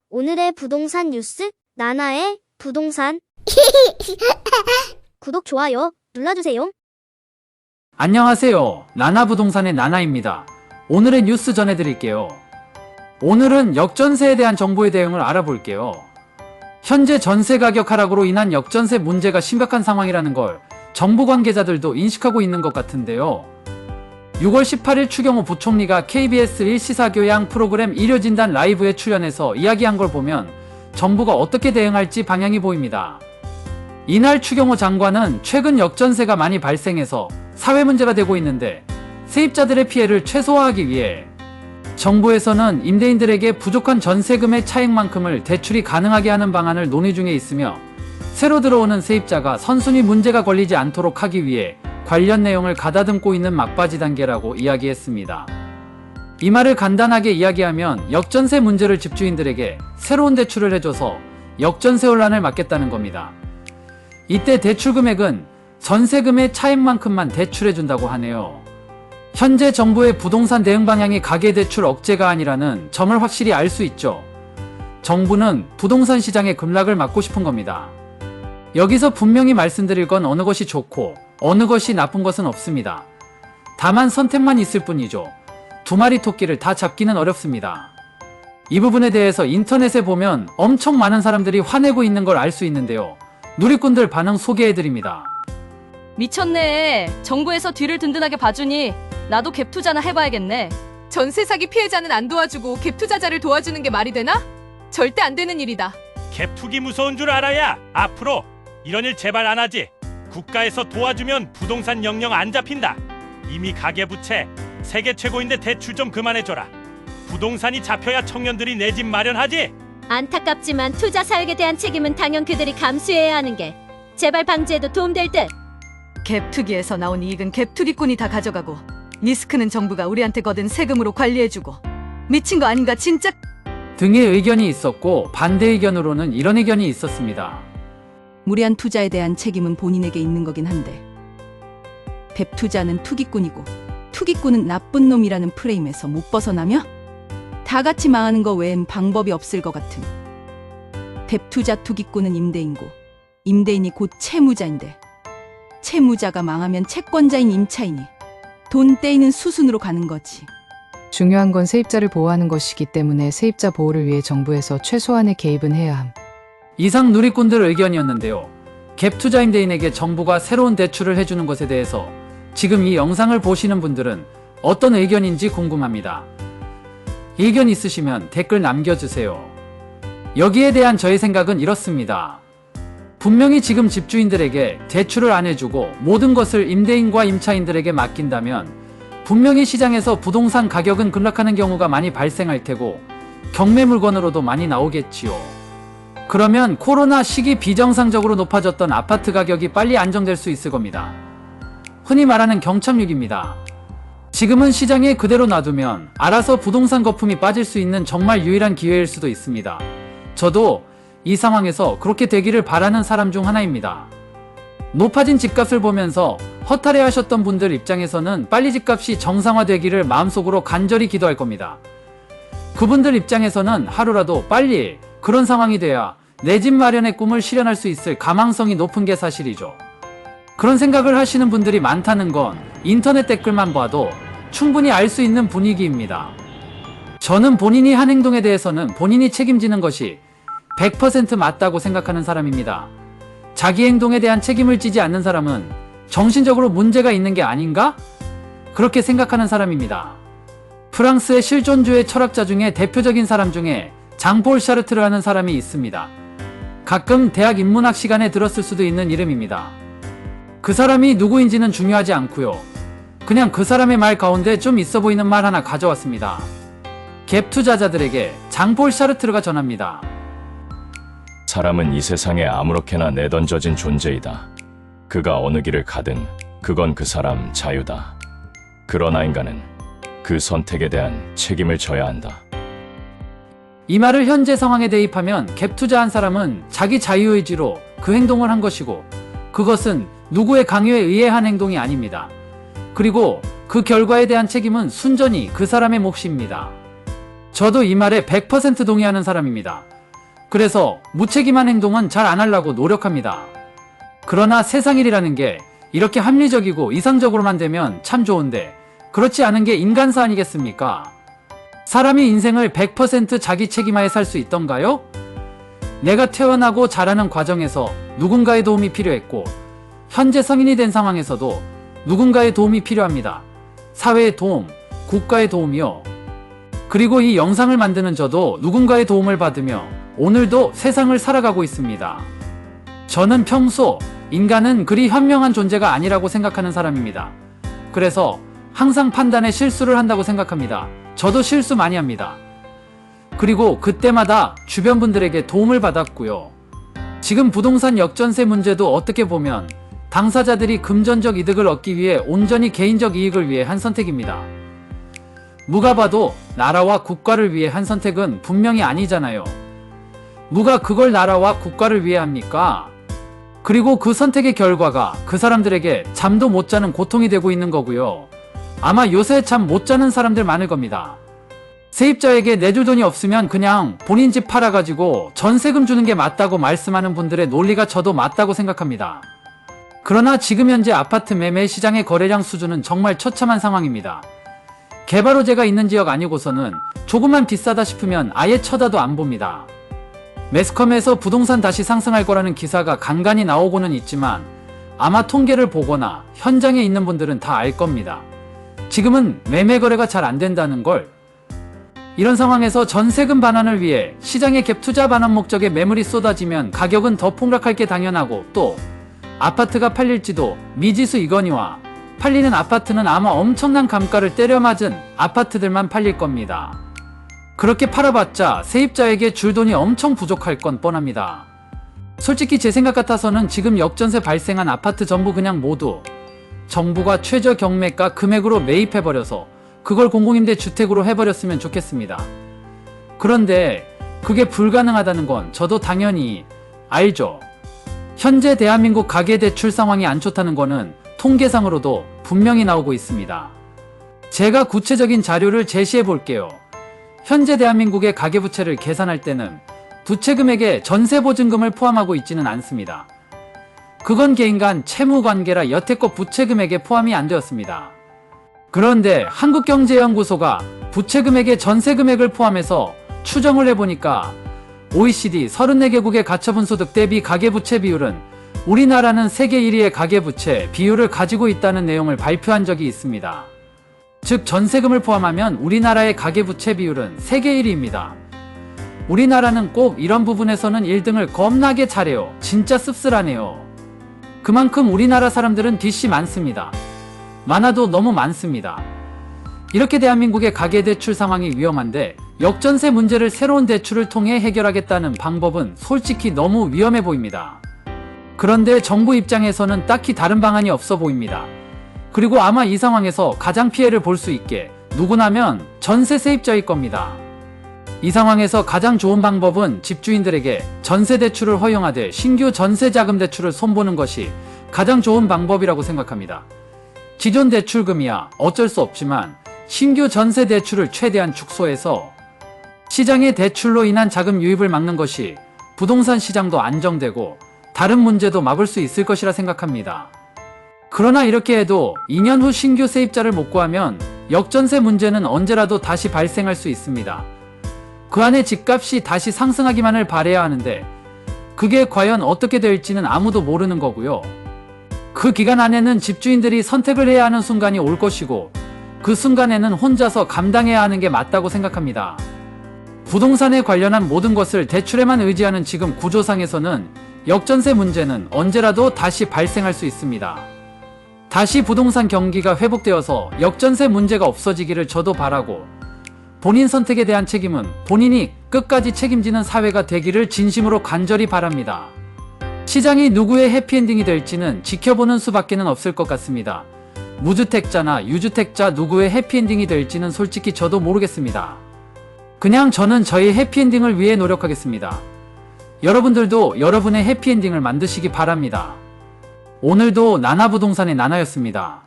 오늘의 부동산 뉴스, 나나의 부동산. 구독, 좋아요 눌러주세요. 안녕하세요. 나나부동산의 나나입니다. 오늘의 뉴스 전해드릴게요. 오늘은 역전세에 대한 정보의 대응을 알아볼게요. 현재 전세 가격 하락으로 인한 역전세 문제가 심각한 상황이라는 걸 정부 관계자들도 인식하고 있는 것 같은데요. 6월 18일 추경호 부총리가 KBS 1시사교양 프로그램 일요진단 라이브에 출연해서 이야기한 걸 보면 정부가 어떻게 대응할지 방향이 보입니다. 이날 추경호 장관은 최근 역전세가 많이 발생해서 사회 문제가 되고 있는데 세입자들의 피해를 최소화하기 위해 정부에서는 임대인들에게 부족한 전세금의 차액만큼을 대출이 가능하게 하는 방안을 논의 중에 있으며 새로 들어오는 세입자가 선순위 문제가 걸리지 않도록 하기 위해 관련 내용을 가다듬고 있는 막바지 단계라고 이야기했습니다. 이 말을 간단하게 이야기하면 역전세 문제를 집주인들에게 새로운 대출을 해줘서 역전세 혼란을 막겠다는 겁니다. 이때 대출 금액은 전세금의 차액만큼만 대출해준다고 하네요. 현재 정부의 부동산 대응 방향이 가계대출 억제가 아니라는 점을 확실히 알 수 있죠. 정부는 부동산 시장의 급락을 막고 싶은 겁니다. 여기서 분명히 말씀드릴 건 어느 것이 좋고 어느 것이 나쁜 것은 없습니다. 다만 선택만 있을 뿐이죠. 두 마리 토끼를 다 잡기는 어렵습니다. 이 부분에 대해서 인터넷에 보면 엄청 많은 사람들이 화내고 있는 걸 알 수 있는데요. 누리꾼들 반응 소개해드립니다. 미쳤네. 정부에서 뒤를 든든하게 봐주니 나도 갭 투자나 해봐야겠네. 전세 사기 피해자는 안 도와주고 갭 투자자를 도와주는 게 말이 되나? 절대 안 되는 일이다. 갭 투기 무서운 줄 알아야 앞으로 이런 일 제발 안 하지. 국가에서 도와주면 부동산 영영 안 잡힌다. 이미 가계부채 세계 최고인데 대출 좀 그만해줘라. 부동산이 잡혀야 청년들이 내 집 마련하지. 안타깝지만 투자 사역에 대한 책임은 당연 그들이 감수해야 하는 게 재발 방지에도 도움될 듯. 갭 투기에서 나온 이익은 갭 투기꾼이 다 가져가고 리스크는 정부가 우리한테 거둔 세금으로 관리해주고 미친 거 아닌가 진짜? 등의 의견이 있었고 반대 의견으로는 이런 의견이 있었습니다. 무리한 투자에 대한 책임은 본인에게 있는 거긴 한데 갭 투자는 투기꾼이고 투기꾼은 나쁜 놈이라는 프레임에서 못 벗어나며 다 같이 망하는 거 외엔 방법이 없을 것 같음. 갭 투자 투기꾼은 임대인고 임대인이 곧 채무자인데 채무자가 망하면 채권자인 임차인이 돈 떼이는 수순으로 가는 거지. 중요한 건 세입자를 보호하는 것이기 때문에 세입자 보호를 위해 정부에서 최소한의 개입은 해야 함. 이상 누리꾼들 의견이었는데요. 갭 투자 임대인에게 정부가 새로운 대출을 해주는 것에 대해서 지금 이 영상을 보시는 분들은 어떤 의견인지 궁금합니다. 의견 있으시면 댓글 남겨주세요. 여기에 대한 저의 생각은 이렇습니다. 분명히 지금 집주인들에게 대출을 안 해주고 모든 것을 임대인과 임차인들에게 맡긴다면 분명히 시장에서 부동산 가격은 급락하는 경우가 많이 발생할 테고 경매 물건으로도 많이 나오겠지요. 그러면 코로나 시기 비정상적으로 높아졌던 아파트 가격이 빨리 안정될 수 있을 겁니다. 흔히 말하는 경착륙입니다. 지금은 시장에 그대로 놔두면 알아서 부동산 거품이 빠질 수 있는 정말 유일한 기회일 수도 있습니다. 저도 이 상황에서 그렇게 되기를 바라는 사람 중 하나입니다. 높아진 집값을 보면서 허탈해 하셨던 분들 입장에서는 빨리 집값이 정상화되기를 마음속으로 간절히 기도할 겁니다. 그분들 입장에서는 하루라도 빨리 그런 상황이 돼야 내 집 마련의 꿈을 실현할 수 있을 가망성이 높은 게 사실이죠. 그런 생각을 하시는 분들이 많다는 건 인터넷 댓글만 봐도 충분히 알 수 있는 분위기입니다. 저는 본인이 한 행동에 대해서는 본인이 책임지는 것이 100% 맞다고 생각하는 사람입니다. 자기 행동에 대한 책임을 지지 않는 사람은 정신적으로 문제가 있는 게 아닌가? 그렇게 생각하는 사람입니다. 프랑스의 실존주의 철학자 중에 대표적인 사람 중에 장폴 샤르트르라는 사람이 있습니다. 가끔 대학 인문학 시간에 들었을 수도 있는 이름입니다. 그 사람이 누구인지는 중요하지 않고요. 그냥 그 사람의 말 가운데 좀 있어 보이는 말 하나 가져왔습니다. 갭 투자자들에게 장폴 샤르트르가 전합니다. 사람은 이 세상에 아무렇게나 내던져진 존재이다. 그가 어느 길을 가든 그건 그 사람 자유다. 그러나 인간은 그 선택에 대한 책임을 져야 한다. 이 말을 현재 상황에 대입하면 갭 투자한 사람은 자기 자유의지로 그 행동을 한 것이고 그것은 누구의 강요에 의해 한 행동이 아닙니다. 그리고 그 결과에 대한 책임은 순전히 그 사람의 몫입니다. 저도 이 말에 100% 동의하는 사람입니다. 그래서 무책임한 행동은 잘 안 하려고 노력합니다. 그러나 세상 일이라는 게 이렇게 합리적이고 이상적으로만 되면 참 좋은데 그렇지 않은 게 인간사 아니겠습니까? 사람이 인생을 100% 자기 책임하에 살 수 있던가요? 내가 태어나고 자라는 과정에서 누군가의 도움이 필요했고 현재 성인이 된 상황에서도 누군가의 도움이 필요합니다. 사회의 도움, 국가의 도움이요. 그리고 이 영상을 만드는 저도 누군가의 도움을 받으며 오늘도 세상을 살아가고 있습니다. 저는 평소 인간은 그리 현명한 존재가 아니라고 생각하는 사람입니다. 그래서 항상 판단에 실수를 한다고 생각합니다. 저도 실수 많이 합니다. 그리고 그때마다 주변 분들에게 도움을 받았고요. 지금 부동산 역전세 문제도 어떻게 보면 당사자들이 금전적 이득을 얻기 위해 온전히 개인적 이익을 위해 한 선택입니다. 누가 봐도 나라와 국가를 위해 한 선택은 분명히 아니잖아요. 누가 그걸 나라와 국가를 위해 합니까? 그리고 그 선택의 결과가 그 사람들에게 잠도 못 자는 고통이 되고 있는 거고요. 아마 요새 잠 못 자는 사람들 많을 겁니다. 세입자에게 내줄 돈이 없으면 그냥 본인 집 팔아가지고 전세금 주는 게 맞다고 말씀하는 분들의 논리가 저도 맞다고 생각합니다. 그러나 지금 현재 아파트 매매 시장의 거래량 수준은 정말 처참한 상황입니다. 개발호재가 있는 지역 아니고서는 조금만 비싸다 싶으면 아예 쳐다도 안 봅니다. 매스컴에서 부동산 다시 상승할 거라는 기사가 간간히 나오고는 있지만 아마 통계를 보거나 현장에 있는 분들은 다 알 겁니다. 지금은 매매 거래가 잘 안 된다는 걸. 이런 상황에서 전세금 반환을 위해 시장에 갭 투자 반환 목적의 매물이 쏟아지면 가격은 더 폭락할 게 당연하고 또 아파트가 팔릴지도 미지수이거니와 팔리는 아파트는 아마 엄청난 감가를 때려맞은 아파트들만 팔릴 겁니다. 그렇게 팔아봤자 세입자에게 줄 돈이 엄청 부족할 건 뻔합니다. 솔직히 제 생각 같아서는 지금 역전세 발생한 아파트 전부 그냥 모두 정부가 최저 경매가 금액으로 매입해버려서 그걸 공공임대주택으로 해버렸으면 좋겠습니다. 그런데 그게 불가능하다는 건 저도 당연히 알죠. 현재 대한민국 가계대출 상황이 안 좋다는 거는 통계상으로도 분명히 나오고 있습니다. 제가 구체적인 자료를 제시해 볼게요. 현재 대한민국의 가계부채를 계산할 때는 부채금액에 전세보증금을 포함하고 있지는 않습니다. 그건 개인 간 채무관계라 여태껏 부채금액에 포함이 안 되었습니다. 그런데 한국경제연구소가 부채금액에 전세금액을 포함해서 추정을 해보니까 OECD 34개국의 가처분 소득 대비 가계부채 비율은 우리나라는 세계 1위의 가계부채 비율을 가지고 있다는 내용을 발표한 적이 있습니다. 즉 전세금을 포함하면 우리나라의 가계부채 비율은 세계 1위입니다. 우리나라는 꼭 이런 부분에서는 1등을 겁나게 잘해요. 진짜 씁쓸하네요. 그만큼 우리나라 사람들은 빚이 많습니다. 많아도 너무 많습니다. 이렇게 대한민국의 가계대출 상황이 위험한데 역전세 문제를 새로운 대출을 통해 해결하겠다는 방법은 솔직히 너무 위험해 보입니다. 그런데 정부 입장에서는 딱히 다른 방안이 없어 보입니다. 그리고 아마 이 상황에서 가장 피해를 볼 수 있게 누구나면 전세 세입자일 겁니다. 이 상황에서 가장 좋은 방법은 집주인들에게 전세 대출을 허용하되 신규 전세 자금 대출을 손보는 것이 가장 좋은 방법이라고 생각합니다. 기존 대출금이야 어쩔 수 없지만 신규 전세 대출을 최대한 축소해서 시장의 대출로 인한 자금 유입을 막는 것이 부동산 시장도 안정되고 다른 문제도 막을 수 있을 것이라 생각합니다. 그러나 이렇게 해도 2년 후 신규 세입자를 못 구하면 역전세 문제는 언제라도 다시 발생할 수 있습니다. 그 안에 집값이 다시 상승하기만을 바라야 하는데 그게 과연 어떻게 될지는 아무도 모르는 거고요. 그 기간 안에는 집주인들이 선택을 해야 하는 순간이 올 것이고 그 순간에는 혼자서 감당해야 하는 게 맞다고 생각합니다. 부동산에 관련한 모든 것을 대출에만 의지하는 지금 구조상에서는 역전세 문제는 언제라도 다시 발생할 수 있습니다. 다시 부동산 경기가 회복되어서 역전세 문제가 없어지기를 저도 바라고 본인 선택에 대한 책임은 본인이 끝까지 책임지는 사회가 되기를 진심으로 간절히 바랍니다. 시장이 누구의 해피엔딩이 될지는 지켜보는 수밖에는 없을 것 같습니다. 무주택자나 유주택자 누구의 해피엔딩이 될지는 솔직히 저도 모르겠습니다. 그냥 저는 저희 해피엔딩을 위해 노력하겠습니다. 여러분들도 여러분의 해피엔딩을 만드시기 바랍니다. 오늘도 나나부동산의 나나였습니다.